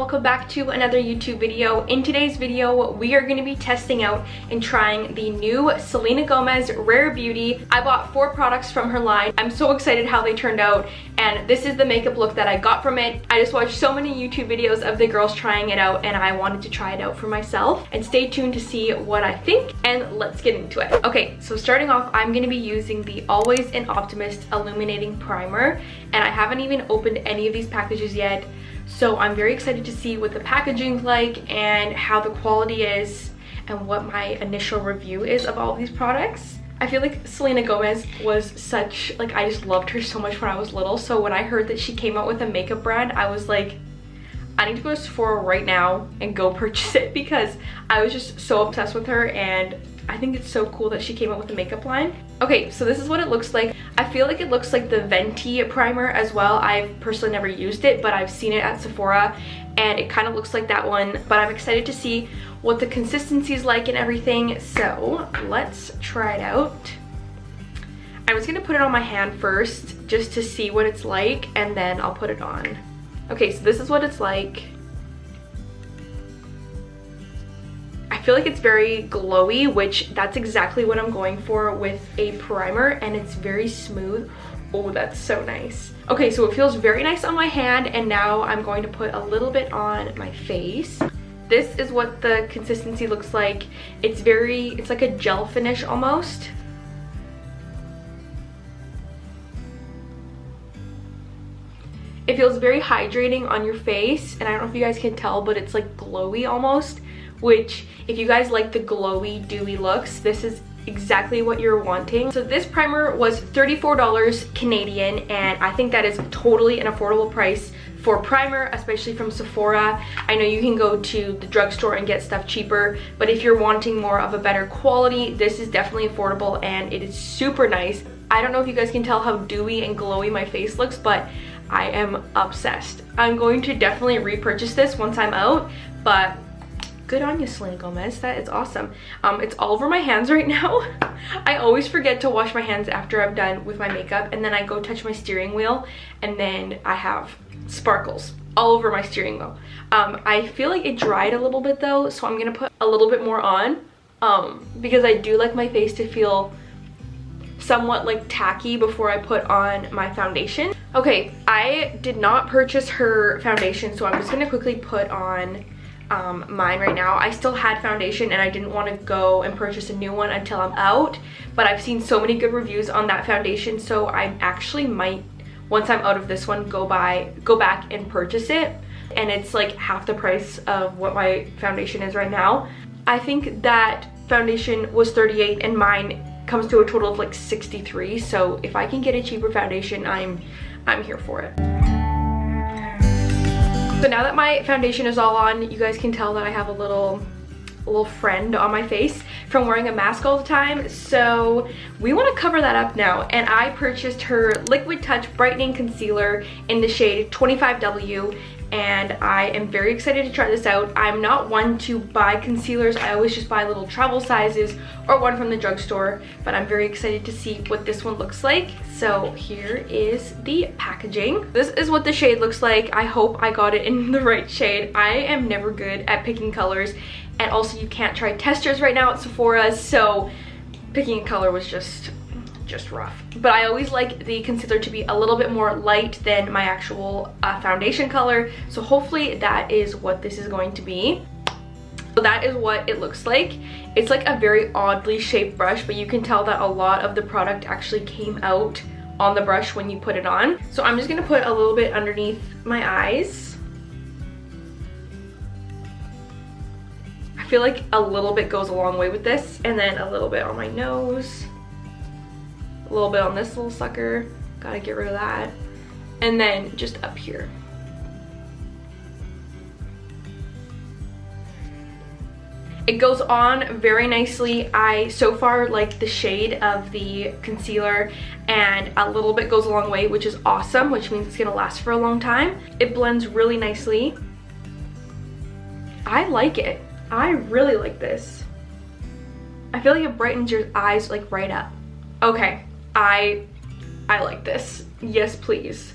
welcome back to another YouTube video. In today's video, we are going to be testing out and trying the new Selena Gomez Rare Beauty. I bought 4 products from her line. I'm so excited how they turned out, and this is the makeup look that I got from it. I just watched so many YouTube videos of the girls trying it out, and I wanted to try it out for myself. And stay tuned to see what I think, and let's get into it. Okay, so starting off, I'm going to be using the Always an Optimist Illuminating Primer, and I haven't even opened any of these packages yet. So I'm very excited to see what the packaging's like and how the quality is and what my initial review is of all these products. I feel like Selena Gomez was such, like, I just loved her so much when I was little. So when I heard that she came out with a makeup brand, I was like, I need to go to Sephora right now and go purchase it, because I was just so obsessed with her, and I think it's so cool that she came out with a makeup line. Okay, so this is what it looks like. I feel like it looks like the Venti primer as well. I've personally never used it, but I've seen it at Sephora and it kind of looks like that one. But I'm excited to see what the consistency is like and everything. So let's try it out. I'm just gonna put it on my hand first just to see what it's like, and then I'll put it on. Okay, so this is what it's like. I feel like it's very glowy, which that's exactly what I'm going for with a primer, and it's very smooth. Oh, that's so nice. Okay, so it feels very nice on my hand, and now I'm going to put a little bit on my face. This is what the consistency looks like. It's like a gel finish almost. It feels very hydrating on your face, and I don't know if you guys can tell, but it's like glowy almost, which if you guys like the glowy, dewy looks, this is exactly what you're wanting. So this primer was $34 Canadian, and I think that is totally an affordable price for primer, especially from Sephora. I know you can go to the drugstore and get stuff cheaper, but if you're wanting more of a better quality, this is definitely affordable, and it is super nice. I don't know if you guys can tell how dewy and glowy my face looks, but I am obsessed. I'm going to definitely repurchase this once I'm out, but good on you, Selena Gomez. That is awesome. It's all over my hands right now. I always forget to wash my hands after I'm done with my makeup, and then I go touch my steering wheel, and then I have sparkles all over my steering wheel. I feel like it dried a little bit though, so I'm gonna put a little bit more on, because I do like my face to feel somewhat like tacky before I put on my foundation. Okay, I did not purchase her foundation, so I'm just gonna quickly put on mine right now. I still had foundation and I didn't want to go and purchase a new one until I'm out, but I've seen so many good reviews on that foundation, so I actually might, once I'm out of this one, go back and purchase it, and it's like half the price of what my foundation is right now. I think that foundation was $38 and mine comes to a total of like $63, so if I can get a cheaper foundation, I'm here for it. So now that my foundation is all on, you guys can tell that I have a little friend on my face from wearing a mask all the time. So we want to cover that up now, and I purchased her Liquid Touch Brightening Concealer in the shade 25W, and I am very excited to try this out. I'm not one to buy concealers. I always just buy little travel sizes or one from the drugstore, but I'm very excited to see what this one looks like. So here is the packaging. This is what the shade looks like. I hope I got it in the right shade. I am never good at picking colors, and also you can't try testers right now at Sephora, so picking a color was just rough. But I always like the concealer to be a little bit more light than my actual foundation color, so hopefully that is what this is going to be. So that is what it looks like. It's like a very oddly shaped brush, but you can tell that a lot of the product actually came out on the brush when you put it on. So I'm just gonna put a little bit underneath my eyes. I feel like a little bit goes a long way with this, and then a little bit on my nose, a little bit on this little sucker, gotta get rid of that, and then just up here. It goes on very nicely. I so far like the shade of the concealer, and a little bit goes a long way, which is awesome, which means it's gonna last for a long time. It blends really nicely. I like it. I really like this. I feel like it brightens your eyes like right up. Okay, I like this. Yes, please.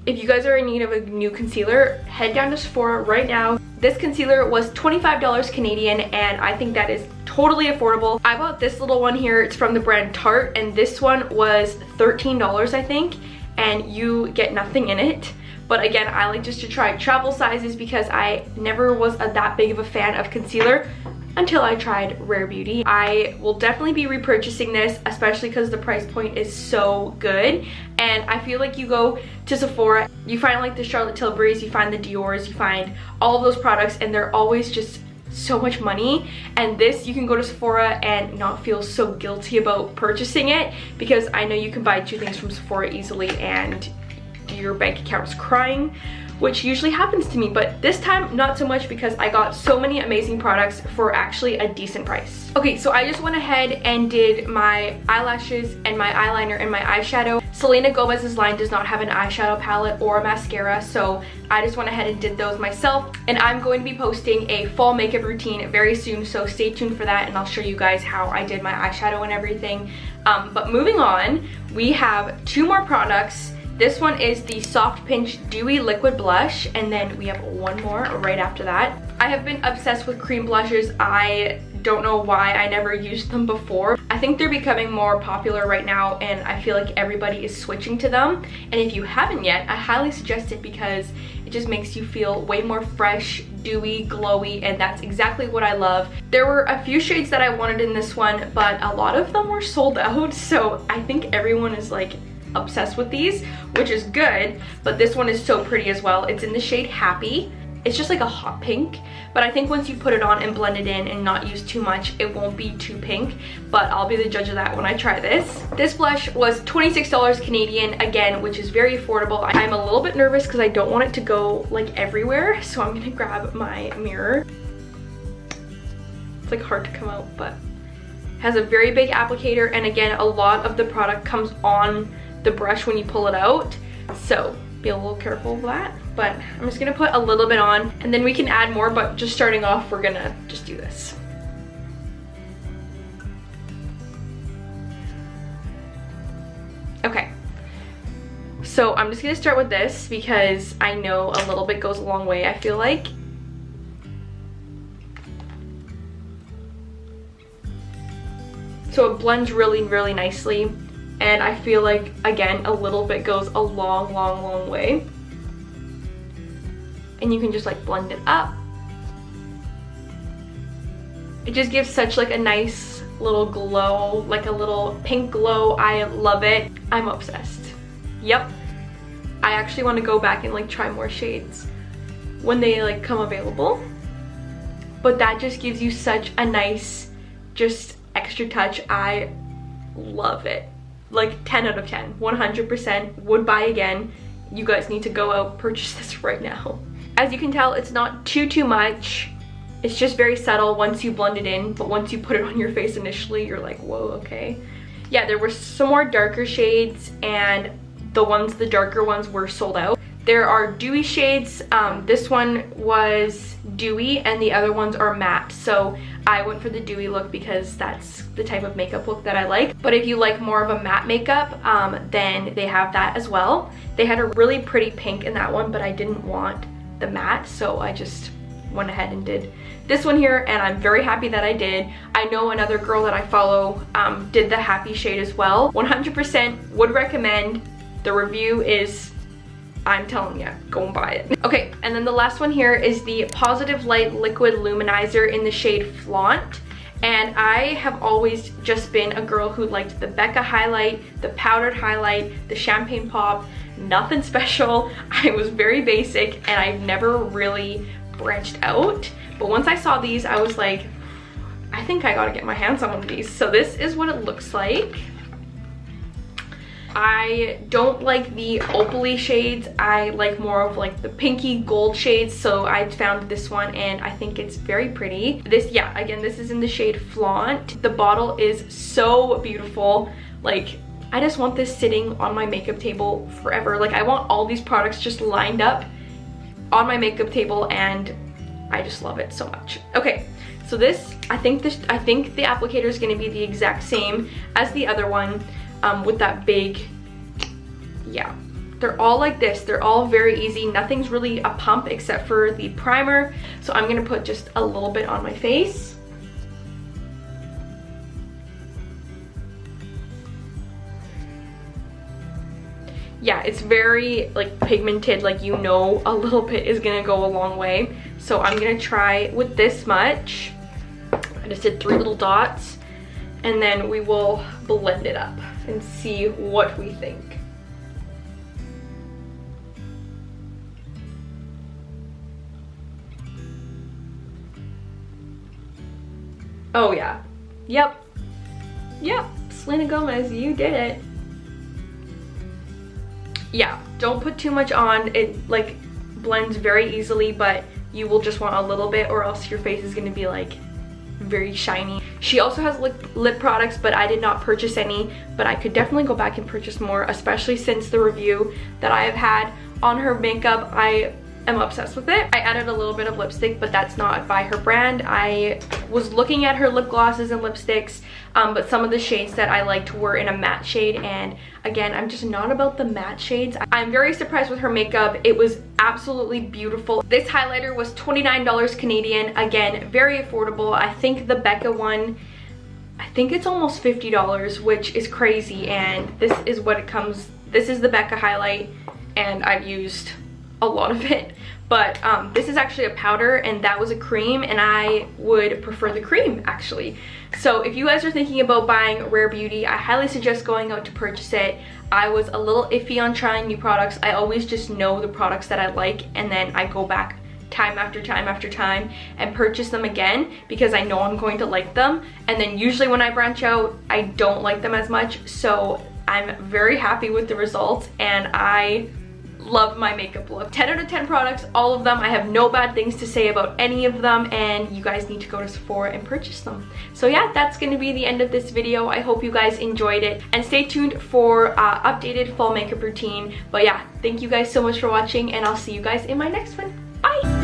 If you guys are in need of a new concealer, head down to Sephora right now. This concealer was $25 Canadian, and I think that is totally affordable. I bought this little one here. It's from the brand Tarte, and this one was $13, I think, and you get nothing in it. But again, I like just to try travel sizes because I never was that big of a fan of concealer until I tried Rare Beauty. I will definitely be repurchasing this, especially because the price point is so good. And I feel like you go to Sephora, you find like the Charlotte Tilbury's, you find the Dior's, you find all of those products, and they're always just so much money. And this, you can go to Sephora and not feel so guilty about purchasing it, because I know you can buy 2 things from Sephora easily and your bank account's crying, which usually happens to me, but this time not so much because I got so many amazing products for actually a decent price. Okay, so I just went ahead and did my eyelashes and my eyeliner and my eyeshadow. Selena Gomez's line does not have an eyeshadow palette or a mascara, so I just went ahead and did those myself. And I'm going to be posting a fall makeup routine very soon, so stay tuned for that, and I'll show you guys how I did my eyeshadow and everything. But moving on, we have 2 more products. This one is the Soft Pinch Dewy Liquid Blush, and then we have 1 more right after that. I have been obsessed with cream blushes. I don't know why I never used them before. I think they're becoming more popular right now, and I feel like everybody is switching to them. And if you haven't yet, I highly suggest it because it just makes you feel way more fresh, dewy, glowy, and that's exactly what I love. There were a few shades that I wanted in this one, but a lot of them were sold out, so I think everyone is like obsessed with these, which is good. But this one is so pretty as well. It's in the shade Happy. It's just like a hot pink, but I think once you put it on and blend it in and not use too much, it won't be too pink. But I'll be the judge of that when I try this. This blush was $26 Canadian, again, which is very affordable. I'm a little bit nervous because I don't want it to go like everywhere, so I'm gonna grab my mirror. It's like hard to come out, but it has a very big applicator, and again, a lot of the product comes on the brush when you pull it out, so be a little careful of that. But I'm just gonna put a little bit on, and then we can add more, but just starting off, we're gonna just do this. Okay, so I'm just gonna start with this because I know a little bit goes a long way, I feel like. So it blends really, really nicely. And I feel like, again, a little bit goes a long, long, long way. And you can just like blend it up. It just gives such like a nice little glow, like a little pink glow. I love it. I'm obsessed. Yep. I actually want to go back and like try more shades when they like come available. But that just gives you such a nice, just extra touch. I love it. Like 10 out of 10, 100% would buy again. You guys need to go out, purchase this right now. As you can tell, it's not too much. It's just very subtle once you blend it in, but once you put it on your face initially, you're like, whoa, okay. Yeah, there were some more darker shades, and the darker ones were sold out. There are dewy shades. This one was dewy and the other ones are matte. So I went for the dewy look because that's the type of makeup look that I like. But if you like more of a matte makeup, then they have that as well. They had a really pretty pink in that one, but I didn't want the matte, so I just went ahead and did this one here, and I'm very happy that I did. I know another girl that I follow did the Happy shade as well. 100% would recommend. The review is, I'm telling you, go and buy it. Okay, and then the last one here is the Positive Light Liquid Luminizer in the shade Flaunt. And I have always just been a girl who liked the Becca highlight, the powdered highlight, the champagne pop, nothing special. I was very basic and I've never really branched out. But once I saw these, I was like, I think I gotta get my hands on one of these. So this is what it looks like. I don't like the opally shades. I like more of like the pinky gold shades, so I found this one and I think it's very pretty. This, yeah, again, this is in the shade Flaunt. The bottle is so beautiful. Like, I just want this sitting on my makeup table forever. Like, I want all these products just lined up on my makeup table, and I just love it so much. Okay, so this, I think the applicator is going to be the exact same as the other one. With that big, yeah, they're all like this. They're all very easy. Nothing's really a pump except for the primer. So I'm gonna put just a little bit on my face. Yeah, it's very like pigmented, like you know a little bit is gonna go a long way. So I'm gonna try with this much. I just did 3 little dots, and then we will blend it up and see what we think. Oh yeah, yep, Selena Gomez, you did it. Yeah, don't put too much on. It like blends very easily, but you will just want a little bit or else your face is gonna be like very shiny. She also has lip products, but I did not purchase any, but I could definitely go back and purchase more, especially since the review that I have had on her makeup. I am obsessed with it. I added a little bit of lipstick, but that's not by her brand. I was looking at her lip glosses and lipsticks, but some of the shades that I liked were in a matte shade, and again, I'm just not about the matte shades. I'm very surprised with her makeup. It was absolutely beautiful. This highlighter was $29 Canadian. Again, very affordable. I think the Becca one, I think it's almost $50, which is crazy, and this is what it comes. This is the Becca highlight, and I've used a lot of it, but this is actually a powder and that was a cream, and I would prefer the cream actually. So if you guys are thinking about buying Rare Beauty, I highly suggest going out to purchase it. I was a little iffy on trying new products. I always just know the products that I like, and then I go back time after time after time and purchase them again because I know I'm going to like them, and then usually when I branch out I don't like them as much. So I'm very happy with the results, and I love my makeup look. 10 out of 10 products, all of them. I have no bad things to say about any of them, and you guys need to go to Sephora and purchase them. So yeah, that's going to be the end of this video. I hope you guys enjoyed it, and stay tuned for updated fall makeup routine. But yeah, thank you guys so much for watching, and I'll see you guys in my next one. Bye!